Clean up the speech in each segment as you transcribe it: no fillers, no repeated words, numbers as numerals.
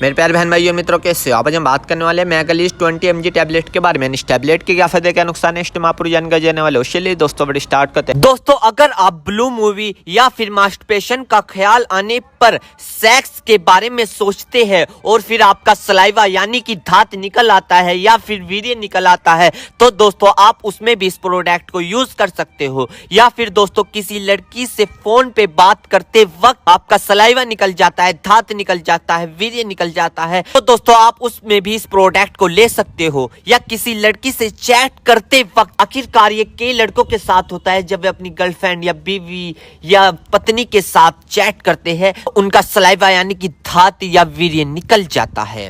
मेरे प्यारे बहन भाइयों मित्रों, कैसे हो आप? आज हम बात करने वाले हैं मैगलीज 20 mg टैबलेट के बारे में। इस टैबलेट के क्या फायदे क्या नुकसान है, इसमें आप जानकारी जाने वाले हो। चलिए दोस्तों बड़ी स्टार्ट करते हैं। दोस्तों, अगर आप ब्लू मूवी या फिर मास्टरबेशन का ख्याल आने पर सेक्स के बारे में सोचते हैं और फिर आपका सलाइवा यानी कि धात निकल आता है या फिर वीर्य निकल आता है, तो दोस्तों आप उसमें भी इस प्रोडक्ट को यूज कर सकते हो। या फिर दोस्तों किसी लड़की से फोन पे बात करते वक्त आपका सलाइवा निकल जाता है, धात निकल जाता है, वीर्य निकल जाता है, तो दोस्तों आप उसमें भी इस प्रोडक्ट को ले सकते हो। या किसी लड़की से चैट करते वक्त, आखिरकार ये कई लड़कों के साथ होता है, जब वे अपनी गर्लफ्रेंड या बीवी या पत्नी के साथ चैट करते हैं, उनका सलाइवा यानी कि धात या वीर्य निकल जाता है।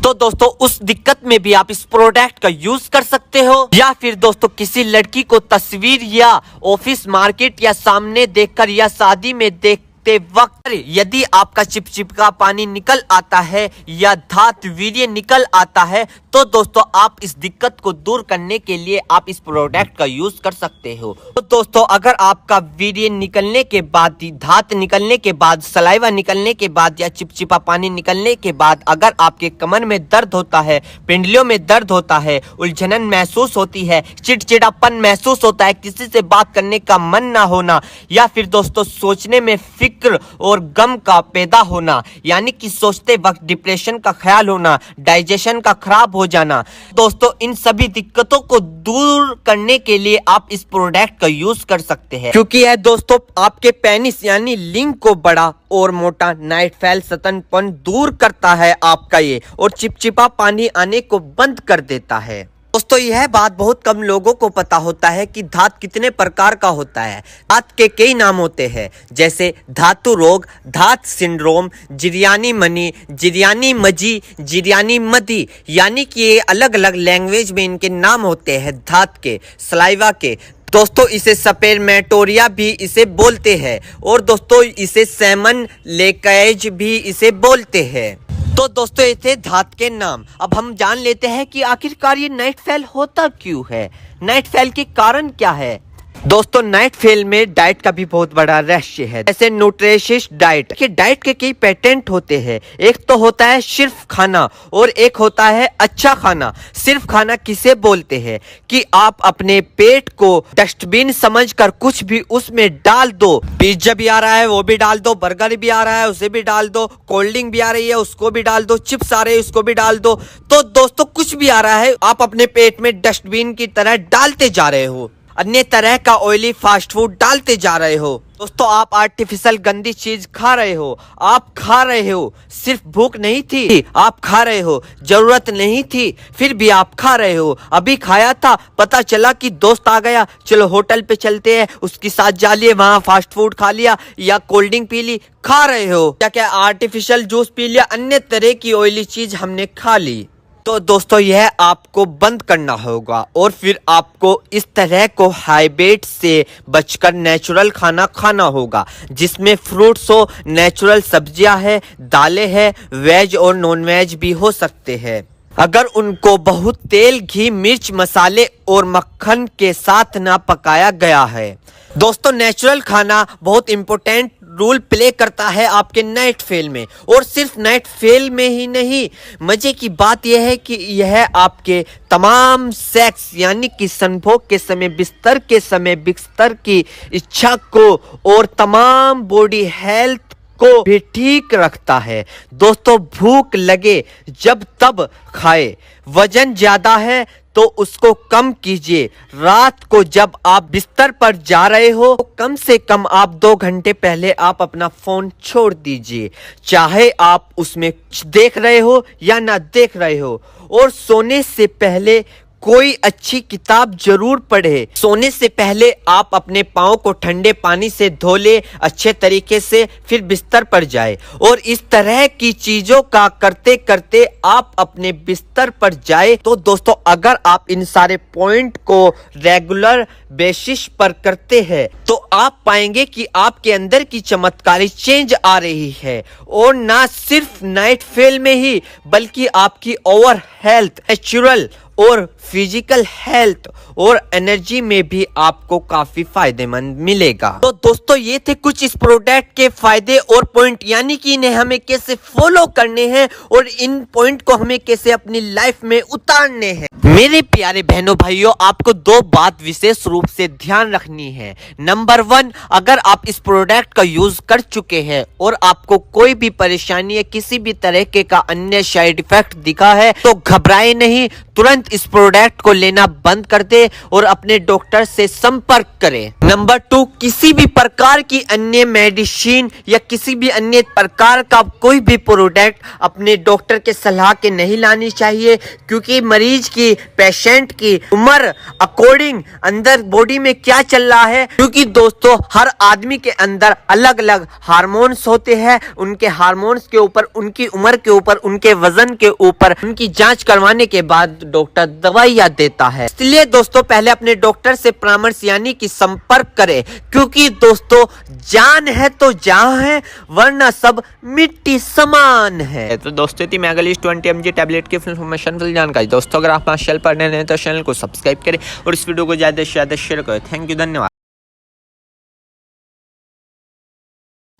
तो दोस्तों उस दिक्कत में भी आप इस प्रोडक्ट का यूज कर सकते हो। या फिर दोस्तों किसी लड़की को तस्वीर या ऑफिस मार्केट या सामने देखकर या शादी में देखते वक्त यदि आपका चिपचिपका पानी निकल आता है या धात वीर्य निकल आता है, तो दोस्तों आप इस दिक्कत को दूर करने के लिए आप इस प्रोडक्ट का यूज कर सकते हो। तो दोस्तों अगर आपका वीर्य निकलने के बाद, धात निकलने के बाद, सलाइवा निकलने के बाद या चिपचिपा पानी निकलने के बाद अगर आपके कमर में दर्द होता है, पिंडलियों में दर्द होता है, उलझन महसूस होती है, चिड़चिड़ापन महसूस होता है, किसी से बात करने का मन ना होना, या फिर दोस्तों सोचने में फिक्र और गम का पैदा होना, यानी कि सोचते वक्त डिप्रेशन का ख्याल होना, डाइजेशन का खराब हो जाना, दोस्तों इन सभी दिक्कतों को दूर करने के लिए आप इस प्रोडक्ट का यूज कर सकते हैं। क्योंकि यह दोस्तों आपके पेनिस यानी लिंग को बड़ा और मोटा, नाइट फैल, सतनपन दूर करता है आपका ये, और चिपचिपा पानी आने को बंद कर देता है। दोस्तों यह बात बहुत कम लोगों को पता होता है कि धात कितने प्रकार का होता है। धात के कई नाम होते हैं, जैसे धातु रोग, धात सिंड्रोम, जिरयानी मनी, जिरयानी मजी, जिरयानी मदी, यानी कि ये अलग अलग लैंग्वेज में इनके नाम होते हैं धात के, सलाइवा के। दोस्तों इसे सपेरमेटोरिया भी इसे बोलते हैं, और दोस्तों इसे सेमन लेकेज भी इसे बोलते हैं। तो दोस्तों ये थे धात के नाम। अब हम जान लेते हैं कि आखिरकार ये नाइट फेल होता क्यों है, नाइट फेल के कारण क्या है। दोस्तों नाइट फेल में डाइट का भी बहुत बड़ा रहस्य है, जैसे न्यूट्रिशियस डाइट के डाइट के कई पेटेंट होते हैं। एक तो होता है सिर्फ खाना और एक होता है अच्छा खाना। सिर्फ खाना किसे बोलते हैं कि आप अपने पेट को डस्टबिन समझकर कुछ भी उसमें डाल दो। पिज्जा भी आ रहा है वो भी डाल दो, बर्गर भी आ रहा है उसे भी डाल दो, कोल्ड ड्रिंक भी आ रही है उसको भी डाल दो, चिप्स आ रहे हैं उसको भी डाल दो। तो दोस्तों कुछ भी आ रहा है आप अपने पेट में डस्टबिन की तरह डालते जा रहे हो, अन्य तरह का ऑयली फास्ट फूड डालते जा रहे हो। दोस्तों आप आर्टिफिशियल गंदी चीज खा रहे हो, आप खा रहे हो, सिर्फ भूख नहीं थी आप खा रहे हो, जरूरत नहीं थी फिर भी आप खा रहे हो। अभी खाया था, पता चला कि दोस्त आ गया, चलो होटल पे चलते हैं, उसके साथ जा लिए, वहां फास्ट फूड खा लिया या कोल्ड ड्रिंक पी ली, खा रहे हो, क्या क्या आर्टिफिशियल जूस पी लिया, अन्य तरह की ऑयली चीज हमने खा ली। तो दोस्तों यह आपको बंद करना होगा, और फिर आपको इस तरह को हाइब्रिड से बचकर नेचुरल खाना खाना होगा, जिसमें फ्रूट्स हो, नेचुरल सब्जियां है, दालें हैं, वेज और नॉन वेज भी हो सकते हैं। अगर उनको बहुत तेल, घी, मिर्च, मसाले और मक्खन के साथ ना पकाया गया है। दोस्तों नेचुरल खाना बहुत इंपॉर्टेंट रोल प्ले करता है आपके नाइट फेल में, और सिर्फ नाइट फेल में ही नहीं, मजे की बात यह है कि यह आपके तमाम सेक्स यानी कि संभोग के समय, बिस्तर के समय, बिस्तर की इच्छा को और तमाम बॉडी हेल्थ को भी ठीक रखता है। दोस्तों भूख लगे जब तब खाए, वजन ज्यादा है तो उसको कम कीजिए। रात को जब आप बिस्तर पर जा रहे हो तो कम से कम आप 2 घंटे पहले आप अपना फोन छोड़ दीजिए, चाहे आप उसमें देख रहे हो या ना देख रहे हो। और सोने से पहले कोई अच्छी किताब जरूर पढ़े। सोने से पहले आप अपने पाँव को ठंडे पानी से धो ले अच्छे तरीके से, फिर बिस्तर पर जाए, और इस तरह की चीजों का करते करते आप अपने बिस्तर पर जाए। तो दोस्तों अगर आप इन सारे पॉइंट को रेगुलर बेसिस पर करते हैं तो आप पाएंगे कि आपके अंदर की चमत्कारी चेंज आ रही है, और ना सिर्फ नाइट फेल में ही बल्कि आपकी ओवर हेल्थ, नेचुरल और फिजिकल हेल्थ और एनर्जी में भी आपको काफी फायदेमंद मिलेगा। तो दोस्तों ये थे कुछ इस प्रोडक्ट के फायदे और पॉइंट, यानी कि इन्हें हमें कैसे फॉलो करने हैं और इन पॉइंट को हमें कैसे अपनी लाइफ में उतारने हैं। मेरे प्यारे बहनों भाइयों, आपको दो बात विशेष रूप से ध्यान रखनी है। नंबर 1, अगर आप इस प्रोडक्ट का यूज कर चुके हैं और आपको कोई भी परेशानी या किसी भी तरह के का अन्य साइड इफेक्ट दिखा है तो घबराए नहीं, तुरंत इस प्रोडक्ट को लेना बंद कर दे और अपने डॉक्टर से संपर्क करें। नंबर 2, किसी भी प्रकार की अन्य मेडिसिन या किसी भी अन्य प्रकार का कोई भी प्रोडक्ट अपने डॉक्टर के सलाह के नहीं लानी चाहिए, क्योंकि मरीज की, पेशेंट की उम्र अकॉर्डिंग अंदर बॉडी में क्या चल रहा है, क्योंकि दोस्तों हर आदमी के अंदर अलग अलग हार्मोन्स होते हैं। उनके हार्मोन्स के ऊपर, उनकी उम्र के ऊपर, उनके वजन के ऊपर, उनकी जांच करवाने के बाद डॉक्टर दवाइयां देता है। इसलिए दोस्तों पहले अपने डॉक्टर से परामर्श यानी कि संपर्क करें, क्योंकि दोस्तों जान है तो जहां है, वरना सब मिट्टी समान है। तो दोस्तों थी मेगालिस्ट 20 mg टैबलेट की इन्फॉर्मेशन फुल जानकारी। दोस्तों अगर आप हमारे चैनल पर नए हैं तो चैनल को सब्सक्राइब करें और इस वीडियो को ज्यादा से ज्यादा शेयर करें। थैंक यू, धन्यवाद।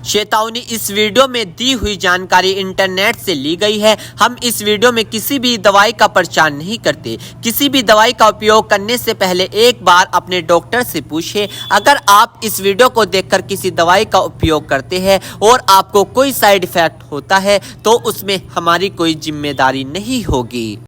चेतावनी, इस वीडियो में दी हुई जानकारी इंटरनेट से ली गई है। हम इस वीडियो में किसी भी दवाई का प्रचार नहीं करते। किसी भी दवाई का उपयोग करने से पहले एक बार अपने डॉक्टर से पूछें। अगर आप इस वीडियो को देखकर किसी दवाई का उपयोग करते हैं और आपको कोई साइड इफेक्ट होता है तो उसमें हमारी कोई जिम्मेदारी नहीं होगी।